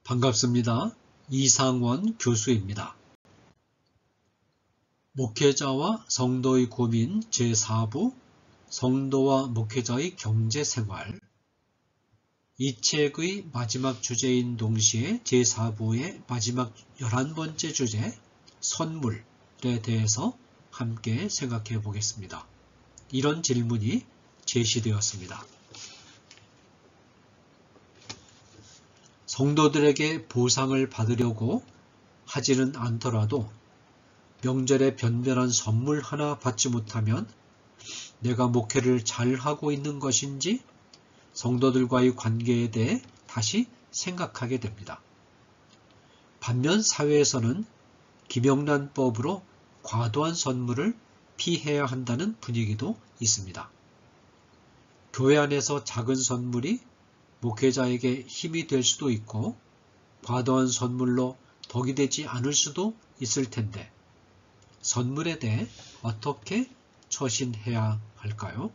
반갑습니다. 이상원 교수입니다. 목회자와 성도의 고민 제4부 성도와 목회자의 경제생활. 이 책의 마지막 주제인 동시에 제4부의 마지막 11번째 주제 선물에 대해서 함께 생각해 보겠습니다. 이런 질문이 제시되었습니다. 성도들에게 보상을 받으려고 하지는 않더라도 명절에 변변한 선물 하나 받지 못하면 내가 목회를 잘하고 있는 것인지 성도들과의 관계에 대해 다시 생각하게 됩니다. 반면 사회에서는 김영란법으로 과도한 선물을 피해야 한다는 분위기도 있습니다. 교회 안에서 작은 선물이 목회자에게 힘이 될 수도 있고 과도한 선물로 덕이 되지 않을 수도 있을 텐데 선물에 대해 어떻게 처신해야 할까요?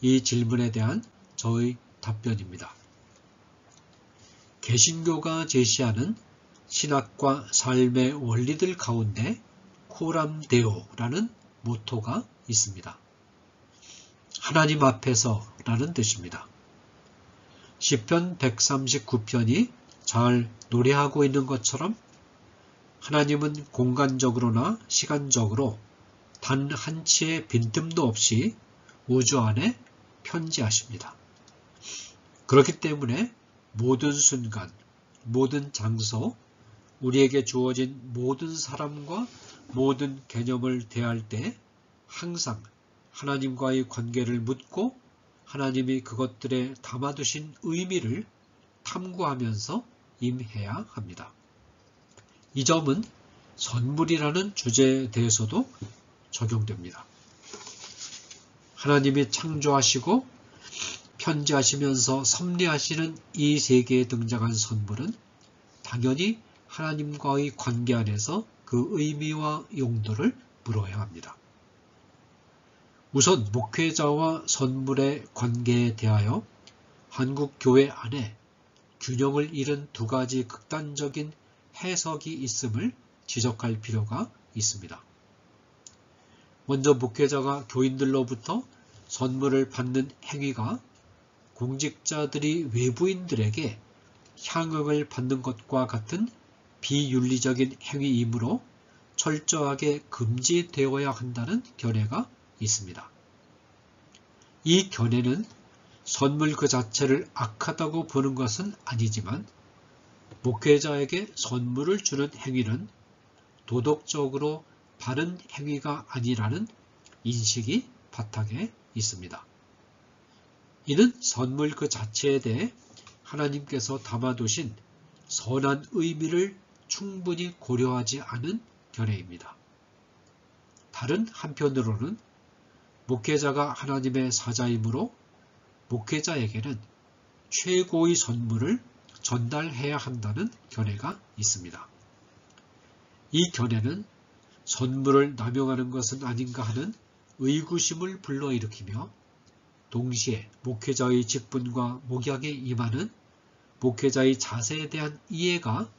이 질문에 대한 저의 답변입니다. 개신교가 제시하는 신학과 삶의 원리들 가운데 코람 데오라는 모토가 있습니다. 하나님 앞에서라는 뜻입니다. 시편 139편이 잘 노래하고 있는 것처럼 하나님은 공간적으로나 시간적으로 단 한치의 빈틈도 없이 우주 안에 편지하십니다. 그렇기 때문에 모든 순간, 모든 장소, 우리에게 주어진 모든 사람과 모든 개념을 대할 때 항상 하나님과의 관계를 묻고 하나님이 그것들에 담아두신 의미를 탐구하면서 임해야 합니다. 이 점은 선물이라는 주제에 대해서도 적용됩니다. 하나님이 창조하시고 편지하시면서 섭리하시는 이 세계에 등장한 선물은 당연히 하나님과의 관계 안에서 그 의미와 용도를 물어야 합니다. 우선 목회자와 선물의 관계에 대하여 한국 교회 안에 균형을 잃은 두 가지 극단적인 해석이 있음을 지적할 필요가 있습니다. 먼저 목회자가 교인들로부터 선물을 받는 행위가 공직자들이 외부인들에게 향응을 받는 것과 같은 비윤리적인 행위이므로 철저하게 금지되어야 한다는 견해가 있습니다. 이 견해는 선물 그 자체를 악하다고 보는 것은 아니지만 목회자에게 선물을 주는 행위는 도덕적으로 바른 행위가 아니라는 인식이 바탕에 있습니다. 이는 선물 그 자체에 대해 하나님께서 담아두신 선한 의미를 충분히 고려하지 않은 견해입니다. 다른 한편으로는 목회자가 하나님의 사자이므로 목회자에게는 최고의 선물을 전달해야 한다는 견해가 있습니다. 이 견해는 선물을 남용하는 것은 아닌가 하는 의구심을 불러일으키며 동시에 목회자의 직분과 목약에 임하는 목회자의 자세에 대한 이해가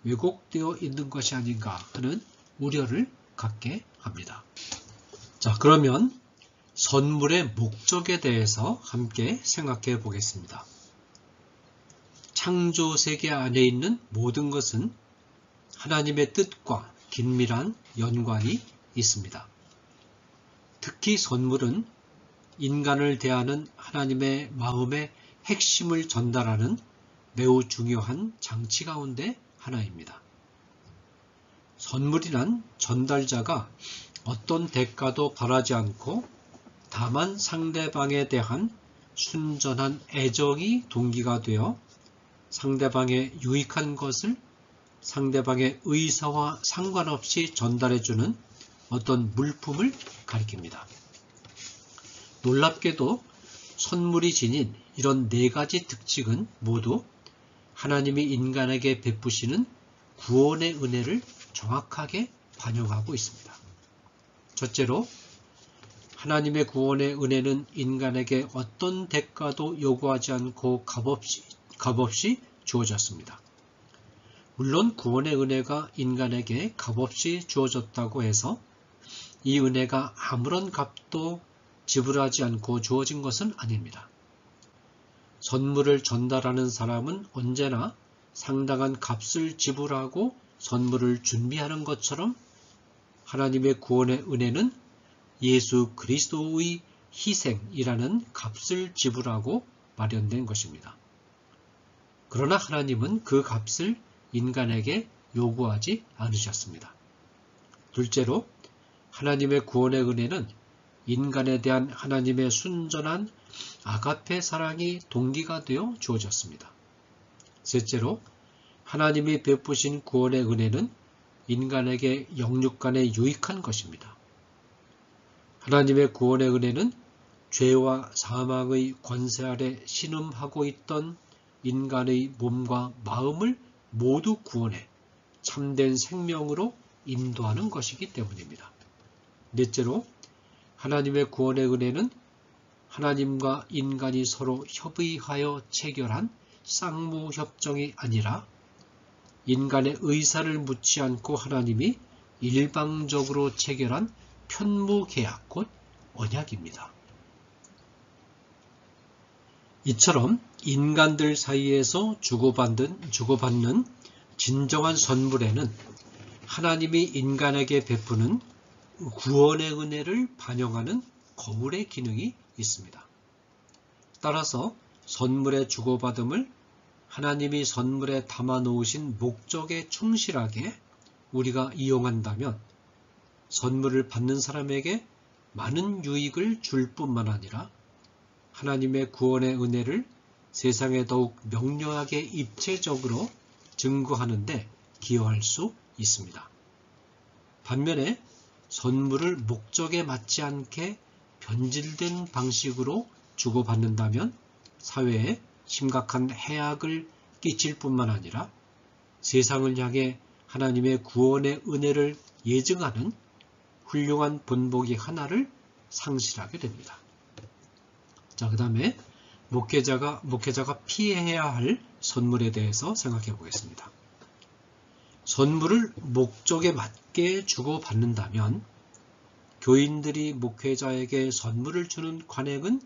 왜곡되어 있는 것이 아닌가 하는 우려를 갖게 합니다. 자, 그러면 선물의 목적에 대해서 함께 생각해 보겠습니다. 창조 세계 안에 있는 모든 것은 하나님의 뜻과 긴밀한 연관이 있습니다. 특히 선물은 인간을 대하는 하나님의 마음의 핵심을 전달하는 매우 중요한 장치 가운데 하나입니다. 선물이란 전달자가 어떤 대가도 바라지 않고 다만 상대방에 대한 순전한 애정이 동기가 되어 상대방에 유익한 것을 상대방의 의사와 상관없이 전달해주는 어떤 물품을 가리킵니다. 놀랍게도 선물이 지닌 이런 네 가지 특징은 모두 하나님이 인간에게 베푸시는 구원의 은혜를 정확하게 반영하고 있습니다. 첫째로 하나님의 구원의 은혜는 인간에게 어떤 대가도 요구하지 않고 값없이 주어졌습니다. 물론 구원의 은혜가 인간에게 값없이 주어졌다고 해서 이 은혜가 아무런 값도 지불하지 않고 주어진 것은 아닙니다. 선물을 전달하는 사람은 언제나 상당한 값을 지불하고 선물을 준비하는 것처럼 하나님의 구원의 은혜는 예수 그리스도의 희생이라는 값을 지불하고 마련된 것입니다. 그러나 하나님은 그 값을 인간에게 요구하지 않으셨습니다. 둘째로 하나님의 구원의 은혜는 인간에 대한 하나님의 순전한 아가페 사랑이 동기가 되어 주어졌습니다. 셋째로 하나님이 베푸신 구원의 은혜는 인간에게 영육간에 유익한 것입니다. 하나님의 구원의 은혜는 죄와 사망의 권세 아래 신음하고 있던 인간의 몸과 마음을 모두 구원해 참된 생명으로 인도하는 것이기 때문입니다. 넷째로 하나님의 구원의 은혜는 하나님과 인간이 서로 협의하여 체결한 쌍무협정이 아니라 인간의 의사를 묻지 않고 하나님이 일방적으로 체결한 편무계약 곧 언약입니다. 이처럼 인간들 사이에서 주고받는 진정한 선물에는 하나님이 인간에게 베푸는 구원의 은혜를 반영하는 거울의 기능이 있습니다. 따라서 선물의 주고받음을 하나님이 선물에 담아 놓으신 목적에 충실하게 우리가 이용한다면 선물을 받는 사람에게 많은 유익을 줄 뿐만 아니라 하나님의 구원의 은혜를 세상에 더욱 명료하게 입체적으로 증거하는 데 기여할 수 있습니다. 반면에 선물을 목적에 맞지 않게 변질된 방식으로 주고받는다면 사회에 심각한 해악을 끼칠 뿐만 아니라 세상을 향해 하나님의 구원의 은혜를 예증하는 훌륭한 본보기 하나를 상실하게 됩니다. 자, 그 다음에 목회자가 피해야 할 선물에 대해서 생각해 보겠습니다. 선물을 목적에 맞게 주고받는다면 교인들이 목회자에게 선물을 주는 관행은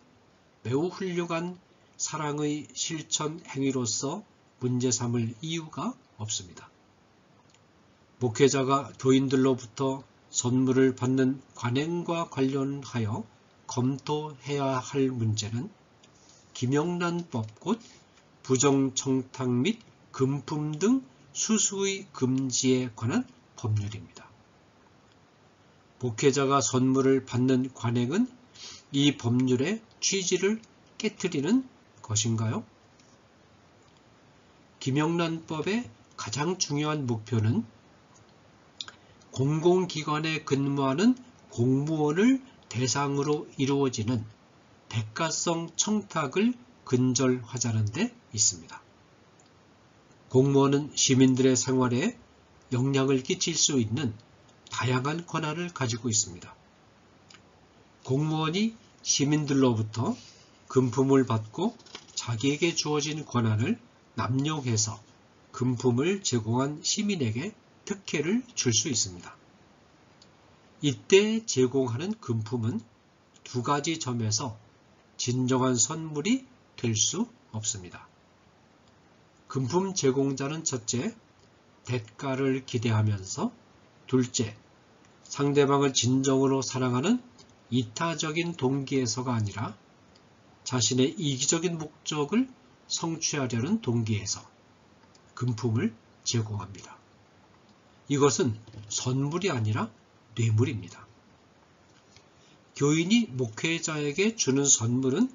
매우 훌륭한 사랑의 실천 행위로서 문제 삼을 이유가 없습니다. 목회자가 교인들로부터 선물을 받는 관행과 관련하여 검토해야 할 문제는 김영란법 곧 부정청탁 및 금품 등 수수의 금지에 관한 법률입니다. 목회자가 선물을 받는 관행은 이 법률의 취지를 깨트리는 것인가요? 김영란법의 가장 중요한 목표는 공공기관에 근무하는 공무원을 대상으로 이루어지는 대가성 청탁을 근절하자는 데 있습니다. 공무원은 시민들의 생활에 영향을 끼칠 수 있는 다양한 권한을 가지고 있습니다. 공무원이 시민들로부터 금품을 받고 자기에게 주어진 권한을 남용해서 금품을 제공한 시민에게 특혜를 줄 수 있습니다. 이때 제공하는 금품은 두 가지 점에서 진정한 선물이 될 수 없습니다. 금품 제공자는 첫째, 대가를 기대하면서 둘째, 상대방을 진정으로 사랑하는 이타적인 동기에서가 아니라 자신의 이기적인 목적을 성취하려는 동기에서 금품을 제공합니다. 이것은 선물이 아니라 뇌물입니다. 교인이 목회자에게 주는 선물은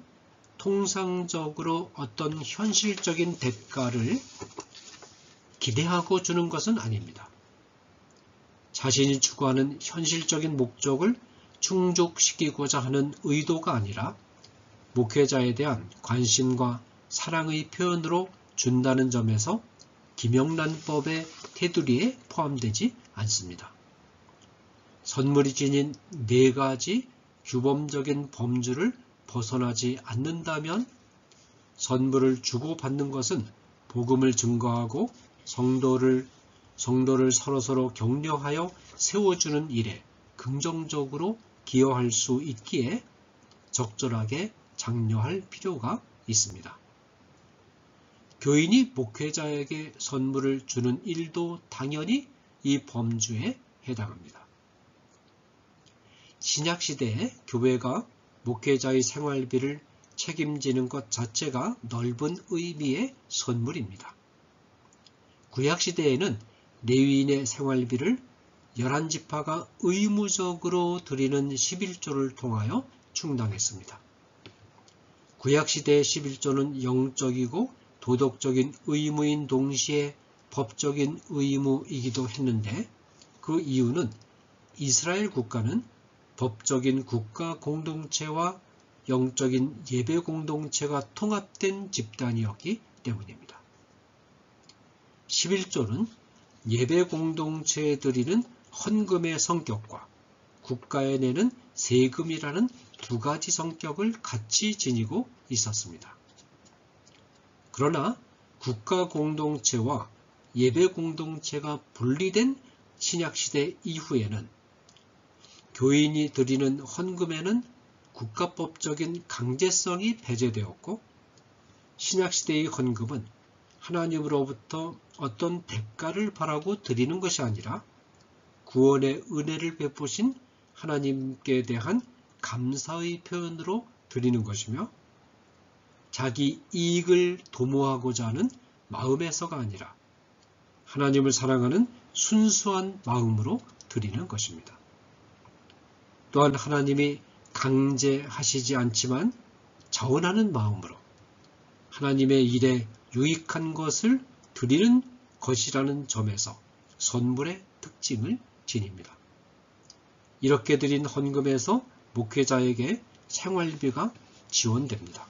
통상적으로 어떤 현실적인 대가를 기대하고 주는 것은 아닙니다. 자신이 추구하는 현실적인 목적을 충족시키고자 하는 의도가 아니라 목회자에 대한 관심과 사랑의 표현으로 준다는 점에서 김영란법의 테두리에 포함되지 않습니다. 선물이 지닌 네 가지 규범적인 범주를 벗어나지 않는다면 선물을 주고받는 것은 복음을 증거하고 성도를 서로서로 격려하여 세워주는 일에 긍정적으로 기여할 수 있기에 적절하게 장려할 필요가 있습니다. 교인이 목회자에게 선물을 주는 일도 당연히 이 범주에 해당합니다. 신약시대에 교회가 목회자의 생활비를 책임지는 것 자체가 넓은 의미의 선물입니다. 구약시대에는 레위인의 생활비를 11지파가 의무적으로 드리는 11조를 통하여 충당했습니다. 구약시대의 11조는 영적이고 도덕적인 의무인 동시에 법적인 의무이기도 했는데 그 이유는 이스라엘 국가는 법적인 국가 공동체와 영적인 예배 공동체가 통합된 집단이었기 때문입니다. 11조는 예배 공동체에 드리는 헌금의 성격과 국가에 내는 세금이라는 두 가지 성격을 같이 지니고 있었습니다. 그러나 국가 공동체와 예배 공동체가 분리된 신약시대 이후에는 교인이 드리는 헌금에는 국가법적인 강제성이 배제되었고 신약시대의 헌금은 하나님으로부터 어떤 대가를 바라고 드리는 것이 아니라 구원의 은혜를 베푸신 하나님께 대한 감사의 표현으로 드리는 것이며 자기 이익을 도모하고자 하는 마음에서가 아니라 하나님을 사랑하는 순수한 마음으로 드리는 것입니다. 또한 하나님이 강제하시지 않지만 자원하는 마음으로 하나님의 일에 유익한 것을 드리는 것이라는 점에서 선물의 특징을 지닙니다. 이렇게 드린 헌금에서 목회자에게 생활비가 지원됩니다.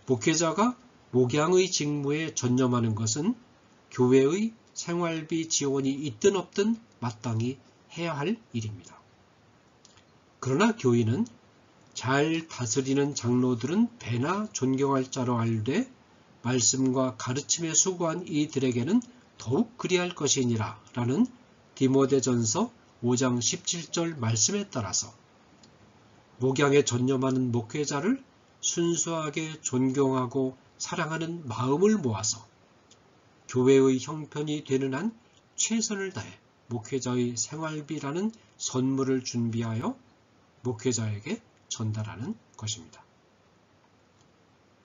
목회자가 목양의 직무에 전념하는 것은 교회의 생활비 지원이 있든 없든 마땅히 해야 할 일입니다. 그러나 교인은 잘 다스리는 장로들은 배나 존경할 자로 알되 말씀과 가르침에 수고한 이들에게는 더욱 그리할 것이니라 라는 디모데전서 5장 17절 말씀에 따라서 목양에 전념하는 목회자를 순수하게 존경하고 사랑하는 마음을 모아서 교회의 형편이 되는 한 최선을 다해 목회자의 생활비라는 선물을 준비하여 목회자에게 전달하는 것입니다.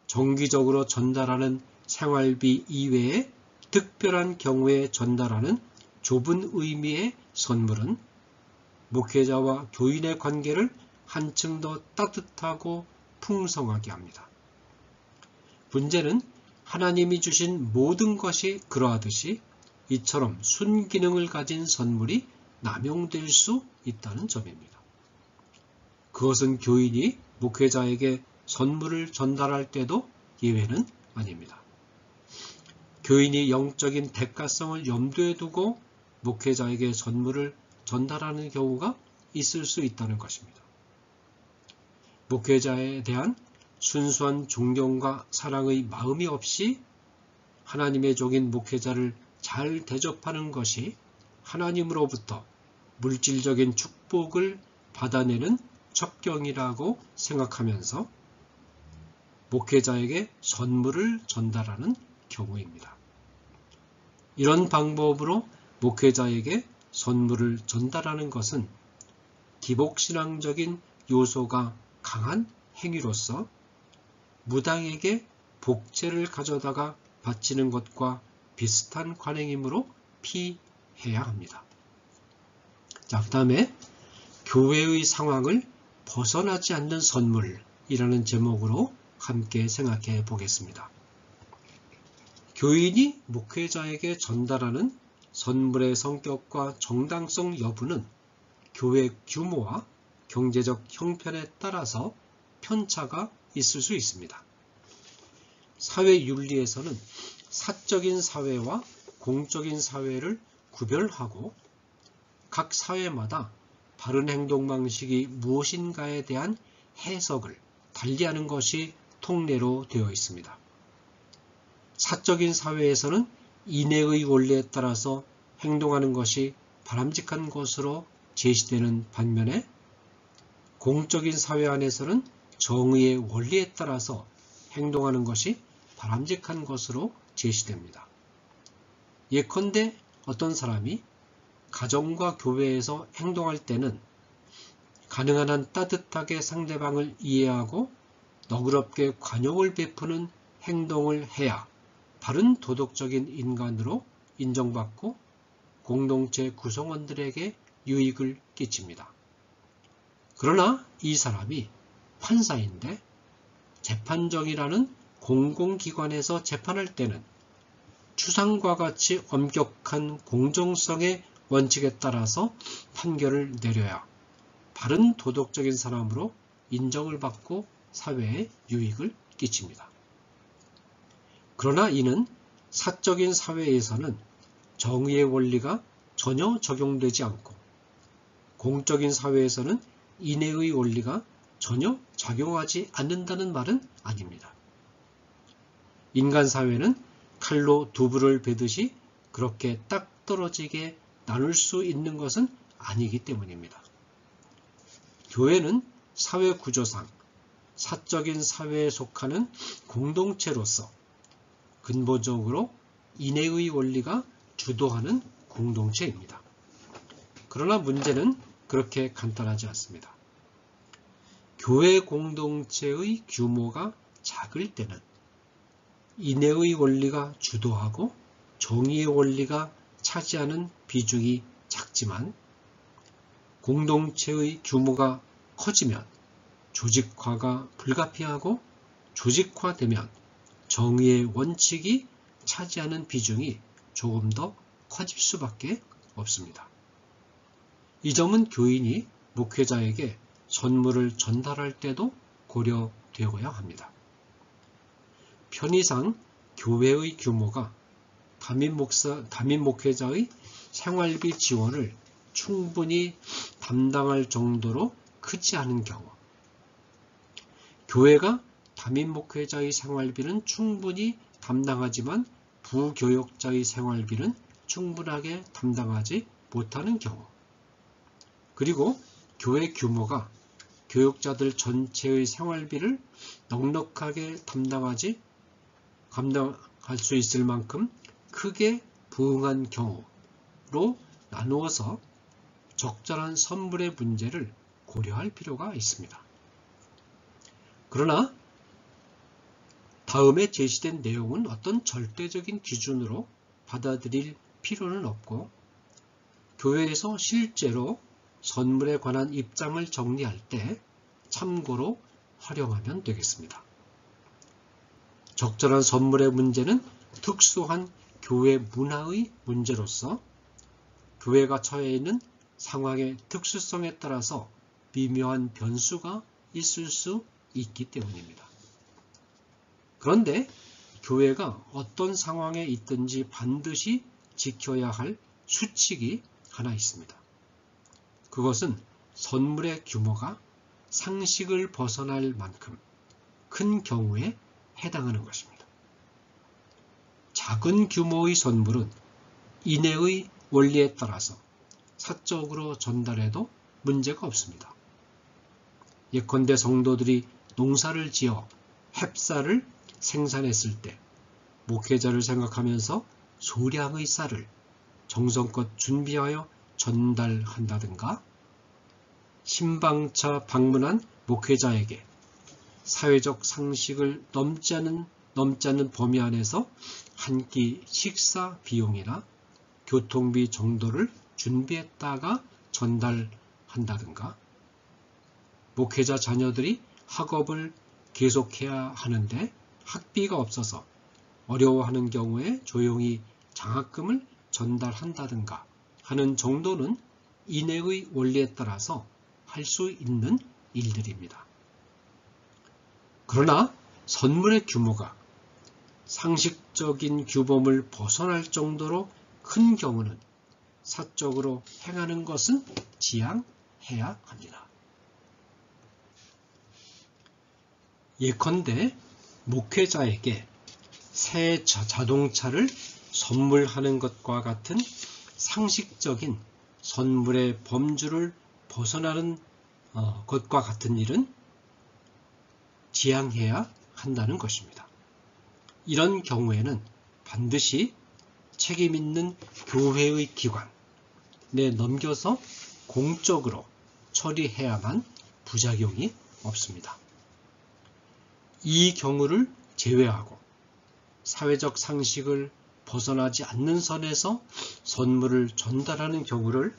정기적으로 전달하는 생활비 이외에 특별한 경우에 전달하는 좁은 의미의 선물은 목회자와 교인의 관계를 한층 더 따뜻하고 풍성하게 합니다. 문제는 하나님이 주신 모든 것이 그러하듯이 이처럼 순기능을 가진 선물이 남용될 수 있다는 점입니다. 그것은 교인이 목회자에게 선물을 전달할 때도 예외는 아닙니다. 교인이 영적인 대가성을 염두에 두고 목회자에게 선물을 전달하는 경우가 있을 수 있다는 것입니다. 목회자에 대한 순수한 존경과 사랑의 마음이 없이 하나님의 종인 목회자를 잘 대접하는 것이 하나님으로부터 물질적인 축복을 받아내는 첩경이라고 생각하면서 목회자에게 선물을 전달하는 경우입니다. 이런 방법으로 목회자에게 선물을 전달하는 것은 기복신앙적인 요소가 강한 행위로서 무당에게 복제를 가져다가 바치는 것과 비슷한 관행이므로 피해야 합니다. 자, 그 다음에 교회의 상황을 벗어나지 않는 선물이라는 제목으로 함께 생각해 보겠습니다. 교인이 목회자에게 전달하는 선물의 성격과 정당성 여부는 교회 규모와 경제적 형편에 따라서 편차가 있을 수 있습니다. 사회윤리에서는 사적인 사회와 공적인 사회를 구별하고 각 사회마다 바른 행동 방식이 무엇인가에 대한 해석을 달리하는 것이 통례로 되어 있습니다. 사적인 사회에서는 인내의 원리에 따라서 행동하는 것이 바람직한 것으로 제시되는 반면에 공적인 사회 안에서는 정의의 원리에 따라서 행동하는 것이 바람직한 것으로 제시됩니다. 예컨대 어떤 사람이 가정과 교회에서 행동할 때는 가능한 한 따뜻하게 상대방을 이해하고 너그럽게 관용을 베푸는 행동을 해야 바른 도덕적인 인간으로 인정받고 공동체 구성원들에게 유익을 끼칩니다. 그러나 이 사람이 판사인데 재판정이라는 공공기관에서 재판할 때는 추상과 같이 엄격한 공정성의 원칙에 따라서 판결을 내려야 바른 도덕적인 사람으로 인정을 받고 사회에 유익을 끼칩니다. 그러나 이는 사적인 사회에서는 정의의 원리가 전혀 적용되지 않고 공적인 사회에서는 인애의 원리가 전혀 작용하지 않는다는 말은 아닙니다. 인간 사회는 칼로 두부를 베듯이 그렇게 딱 떨어지게 나눌 수 있는 것은 아니기 때문입니다. 교회는 사회 구조상 사적인 사회에 속하는 공동체로서 근본적으로 인애의 원리가 주도하는 공동체입니다. 그러나 문제는 그렇게 간단하지 않습니다. 교회 공동체의 규모가 작을 때는 인애의 원리가 주도하고 정의의 원리가 차지하는 비중이 작지만 공동체의 규모가 커지면 조직화가 불가피하고 조직화되면 정의의 원칙이 차지하는 비중이 조금 더 커질 수밖에 없습니다. 이 점은 교인이 목회자에게 선물을 전달할 때도 고려되어야 합니다. 편의상 교회의 규모가 담임 목회자의 생활비 지원을 충분히 담당할 정도로 크지 않은 경우, 교회가 담임 목회자의 생활비는 충분히 담당하지만 부교역자의 생활비는 충분하게 담당하지 못하는 경우, 그리고 교회 규모가 교역자들 전체의 생활비를 넉넉하게 담당할 수 있을 만큼 크게 부응한 경우로 나누어서 적절한 선물의 문제를 고려할 필요가 있습니다. 그러나 다음에 제시된 내용은 어떤 절대적인 기준으로 받아들일 필요는 없고 교회에서 실제로 선물에 관한 입장을 정리할 때 참고로 활용하면 되겠습니다. 적절한 선물의 문제는 특수한 교회 문화의 문제로서 교회가 처해 있는 상황의 특수성에 따라서 미묘한 변수가 있을 수 있기 때문입니다. 그런데 교회가 어떤 상황에 있든지 반드시 지켜야 할 수칙이 하나 있습니다. 그것은 선물의 규모가 상식을 벗어날 만큼 큰 경우에 해당하는 것입니다. 작은 규모의 선물은 인애의 원리에 따라서 사적으로 전달해도 문제가 없습니다. 예컨대 성도들이 농사를 지어 햅쌀을 생산했을 때 목회자를 생각하면서 소량의 쌀을 정성껏 준비하여 전달한다든가, 신방차 방문한 목회자에게 사회적 상식을 넘지 않는 범위 안에서 한 끼 식사 비용이나 교통비 정도를 준비했다가 전달한다든가, 목회자 자녀들이 학업을 계속해야 하는데 학비가 없어서 어려워하는 경우에 조용히 장학금을 전달한다든가 하는 정도는 인애의 원리에 따라서 할 수 있는 일들입니다. 그러나 선물의 규모가 상식적인 규범을 벗어날 정도로 큰 경우는 사적으로 행하는 것은 지양해야 합니다. 예컨대 목회자에게 새 자동차를 선물하는 것과 같은 상식적인 선물의 범주를 벗어나는 것과 같은 일은 지양해야 한다는 것입니다. 이런 경우에는 반드시 책임 있는 교회의 기관에 넘겨서 공적으로 처리해야만 부작용이 없습니다. 이 경우를 제외하고 사회적 상식을 벗어나지 않는 선에서 선물을 전달하는 경우를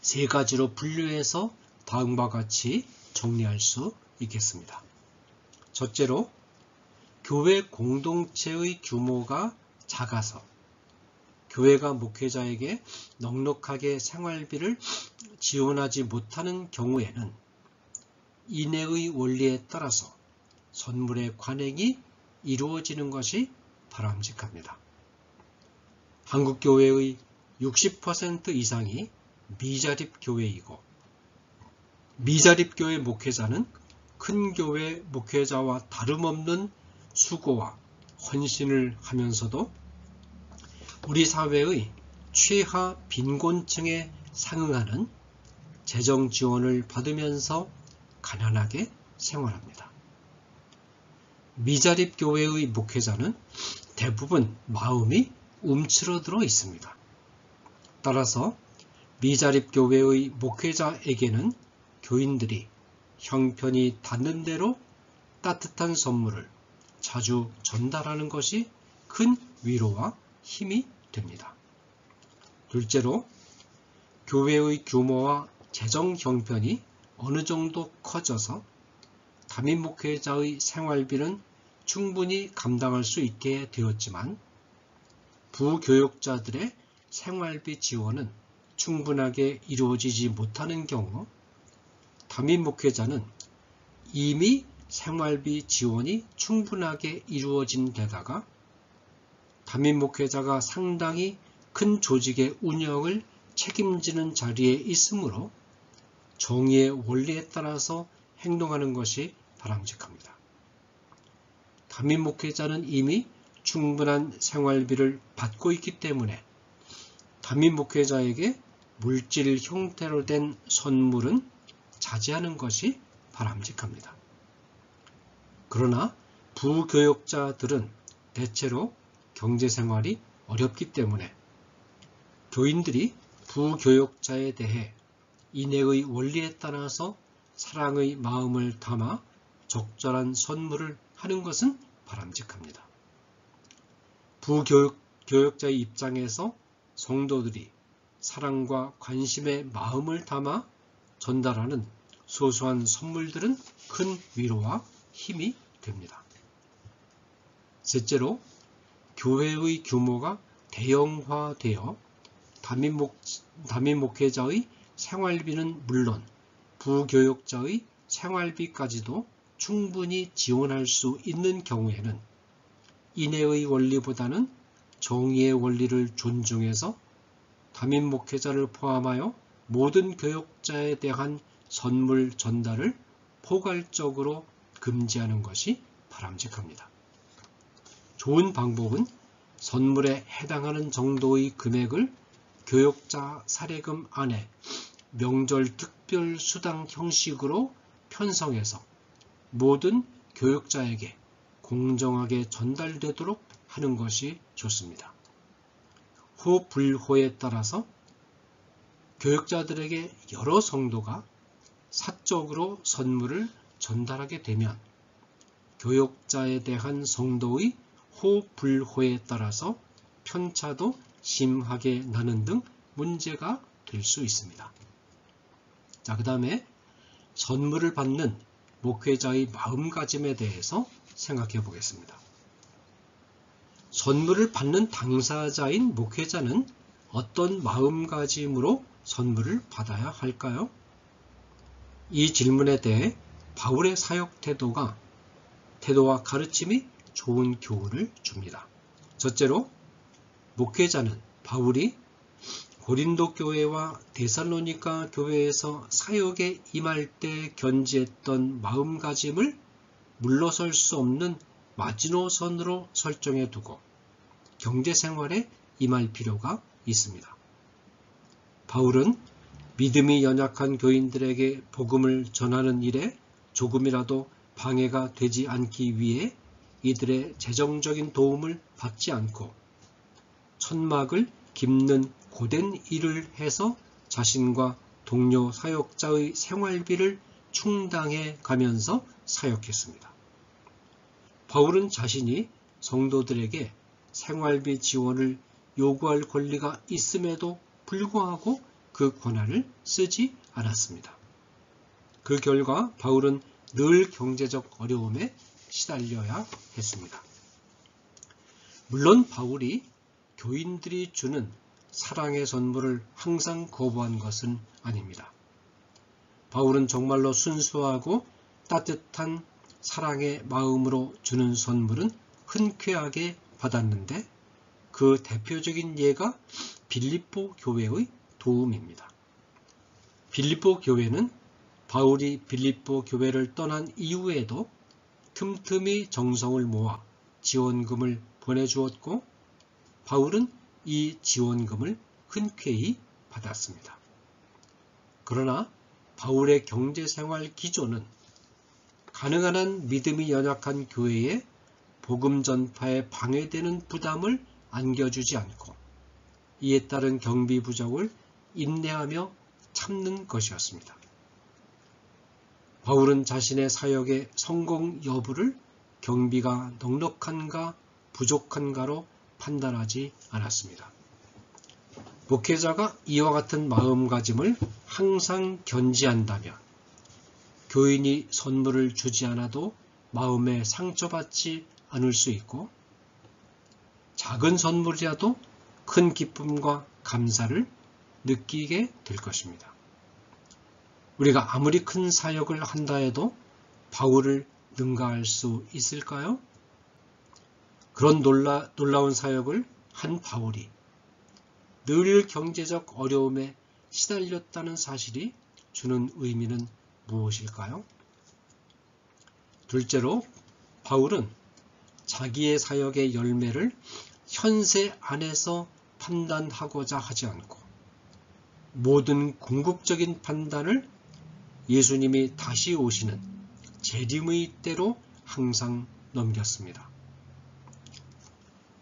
세 가지로 분류해서 다음과 같이 정리할 수 있겠습니다. 첫째로, 교회 공동체의 규모가 작아서 교회가 목회자에게 넉넉하게 생활비를 지원하지 못하는 경우에는 인내의 원리에 따라서 선물의 관행이 이루어지는 것이 바람직합니다. 한국교회의 60% 이상이 미자립교회이고 미자립교회 목회자는 큰 교회 목회자와 다름없는 수고와 헌신을 하면서도 우리 사회의 최하 빈곤층에 상응하는 재정 지원을 받으면서 가난하게 생활합니다. 미자립교회의 목회자는 대부분 마음이 움츠러들어 있습니다. 따라서 미자립교회의 목회자에게는 교인들이 형편이 닿는 대로 따뜻한 선물을 자주 전달하는 것이 큰 위로와 힘이 됩니다. 둘째로, 교회의 규모와 재정 형편이 어느 정도 커져서 담임 목회자의 생활비는 충분히 감당할 수 있게 되었지만 부교역자들의 생활비 지원은 충분하게 이루어지지 못하는 경우 담임 목회자는 이미 생활비 지원이 충분하게 이루어진 데다가 담임 목회자가 상당히 큰 조직의 운영을 책임지는 자리에 있으므로 정의의 원리에 따라서 행동하는 것이 바람직합니다. 담임 목회자는 이미 충분한 생활비를 받고 있기 때문에 담임 목회자에게 물질 형태로 된 선물은 자제하는 것이 바람직합니다. 그러나 부교역자들은 대체로 경제생활이 어렵기 때문에 교인들이 부교역자에 대해 인애의 원리에 따라서 사랑의 마음을 담아 적절한 선물을 하는 것은 바람직합니다. 부교역자의 입장에서 성도들이 사랑과 관심의 마음을 담아 전달하는 소소한 선물들은 큰 위로와 힘이 됩니다. 셋째로, 교회의 규모가 대형화되어 담임 목회자의 생활비는 물론 부교역자의 생활비까지도 충분히 지원할 수 있는 경우에는 인애의 원리보다는 정의의 원리를 존중해서 담임 목회자를 포함하여 모든 교역자에 대한 선물 전달을 포괄적으로 금지하는 것이 바람직합니다. 좋은 방법은 선물에 해당하는 정도의 금액을 교역자 사례금 안에 명절 특별 수당 형식으로 편성해서 모든 교역자에게 공정하게 전달되도록 하는 것이 좋습니다. 호불호에 따라서 교역자들에게 여러 성도가 사적으로 선물을 전달하게 되면 교역자에 대한 성도의 호불호에 따라서 편차도 심하게 나는 등 문제가 될 수 있습니다. 자, 그 다음에 선물을 받는 목회자의 마음가짐에 대해서 생각해 보겠습니다. 선물을 받는 당사자인 목회자는 어떤 마음가짐으로 선물을 받아야 할까요? 이 질문에 대해 바울의 사역 태도와 가르침이 좋은 교훈을 줍니다. 첫째로, 목회자는 바울이 고린도 교회와 데살로니가 교회에서 사역에 임할 때 견지했던 마음가짐을 물러설 수 없는 마지노선으로 설정해 두고 경제생활에 임할 필요가 있습니다. 바울은 믿음이 연약한 교인들에게 복음을 전하는 일에 조금이라도 방해가 되지 않기 위해 이들의 재정적인 도움을 받지 않고 천막을 깁는 고된 일을 해서 자신과 동료 사역자의 생활비를 충당해 가면서 사역했습니다. 바울은 자신이 성도들에게 생활비 지원을 요구할 권리가 있음에도 불구하고 그 권한을 쓰지 않았습니다. 그 결과 바울은 늘 경제적 어려움에 시달려야 했습니다. 물론 바울이 교인들이 주는 사랑의 선물을 항상 거부한 것은 아닙니다. 바울은 정말로 순수하고 따뜻한 사랑의 마음으로 주는 선물은 흔쾌하게 받았는데 그 대표적인 예가 빌립보 교회의 도움입니다. 빌립보 교회는 바울이 빌립보 교회를 떠난 이후에도 틈틈이 정성을 모아 지원금을 보내주었고 바울은 이 지원금을 흔쾌히 받았습니다. 그러나 바울의 경제생활 기조는 가능한 한 믿음이 연약한 교회에 복음 전파에 방해되는 부담을 안겨주지 않고 이에 따른 경비 부족을 인내하며 참는 것이었습니다. 바울은 자신의 사역의 성공 여부를 경비가 넉넉한가 부족한가로 판단하지 않았습니다. 목회자가 이와 같은 마음가짐을 항상 견지한다면 교인이 선물을 주지 않아도 마음에 상처받지 않을 수 있고 작은 선물이라도 큰 기쁨과 감사를 느끼게 될 것입니다. 우리가 아무리 큰 사역을 한다 해도 바울을 능가할 수 있을까요? 그런 놀라운 사역을 한 바울이 늘 경제적 어려움에 시달렸다는 사실이 주는 의미는 무엇일까요? 둘째로 바울은 자기의 사역의 열매를 현세 안에서 판단하고자 하지 않고 모든 궁극적인 판단을 예수님이 다시 오시는 재림의 때로 항상 넘겼습니다.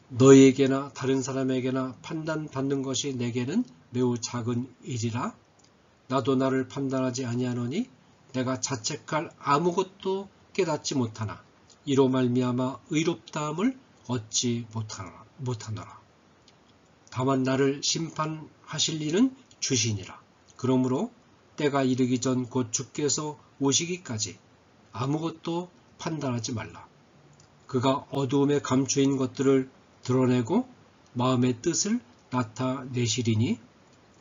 너희에게나 다른 사람에게나 판단받는 것이 내게는 매우 작은 일이라 나도 나를 판단하지 아니하노니 내가 자책할 아무것도 깨닫지 못하나 이로 말미암아 의롭다함을 얻지 못하노라. 다만 나를 심판하실 이는 주시니라. 그러므로 때가 이르기 전 곧 주께서 오시기까지 아무것도 판단하지 말라. 그가 어두움에 감추인 것들을 드러내고 마음의 뜻을 나타내시리니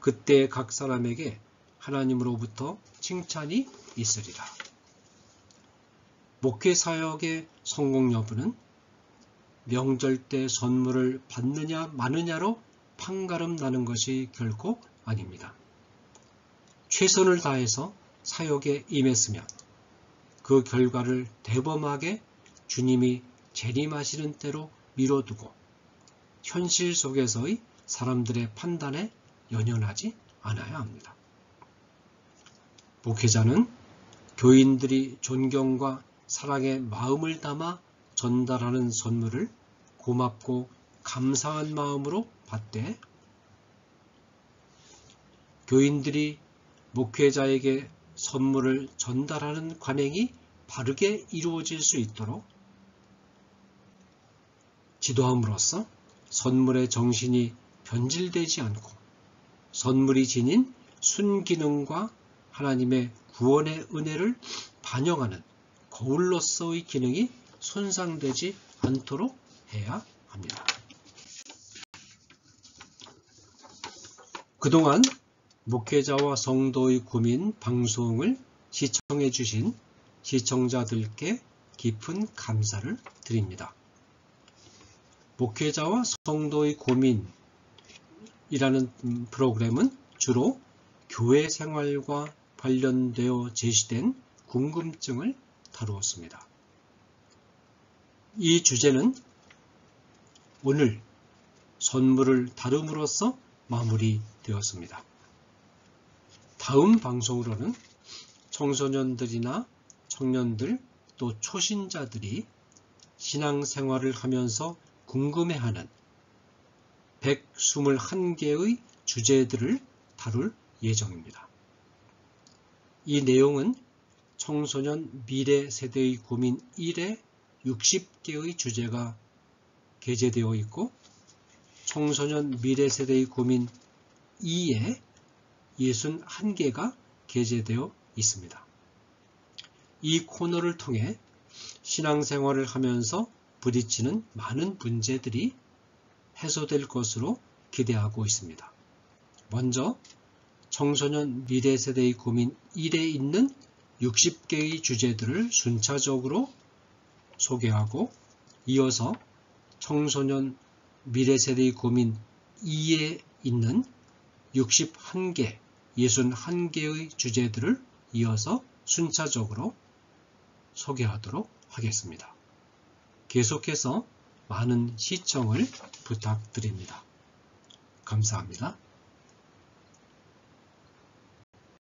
그때 각 사람에게 하나님으로부터 칭찬이 있으리라. 목회 사역의 성공 여부는 명절 때 선물을 받느냐 마느냐로 판가름 나는 것이 결코 아닙니다. 최선을 다해서 사역에 임했으면 그 결과를 대범하게 주님이 재림하시는 때로 미뤄두고 현실 속에서의 사람들의 판단에 연연하지 않아야 합니다. 목회자는 교인들이 존경과 사랑의 마음을 담아 전달하는 선물을 고맙고 감사한 마음으로 받되 교인들이 목회자에게 선물을 전달하는 관행이 바르게 이루어질 수 있도록 지도함으로써 선물의 정신이 변질되지 않고 선물이 지닌 순기능과 하나님의 구원의 은혜를 반영하는 거울로서의 기능이 손상되지 않도록 해야 합니다. 그동안 목회자와 성도의 고민 방송을 시청해 주신 시청자들께 깊은 감사를 드립니다. 목회자와 성도의 고민이라는 프로그램은 주로 교회 생활과 관련되어 제시된 궁금증을 다루었습니다. 이 주제는 오늘 선물을 다룸으로써 마무리되었습니다. 다음 방송으로는 청소년들이나 청년들 또 초신자들이 신앙생활을 하면서 궁금해하는 121개의 주제들을 다룰 예정입니다. 이 내용은 청소년 미래 세대의 고민 1에 60개의 주제가 게재되어 있고 청소년 미래 세대의 고민 2에 61개가 게재되어 있습니다. 이 코너를 통해 신앙생활을 하면서 부딪히는 많은 문제들이 해소될 것으로 기대하고 있습니다. 먼저 청소년 미래 세대의 고민 1에 있는 60개의 주제들을 순차적으로 소개하고 이어서 청소년 미래 세대의 고민 2에 있는 61개, 61개의 주제들을 이어서 순차적으로 소개하도록 하겠습니다. 계속해서 많은 시청을 부탁드립니다. 감사합니다.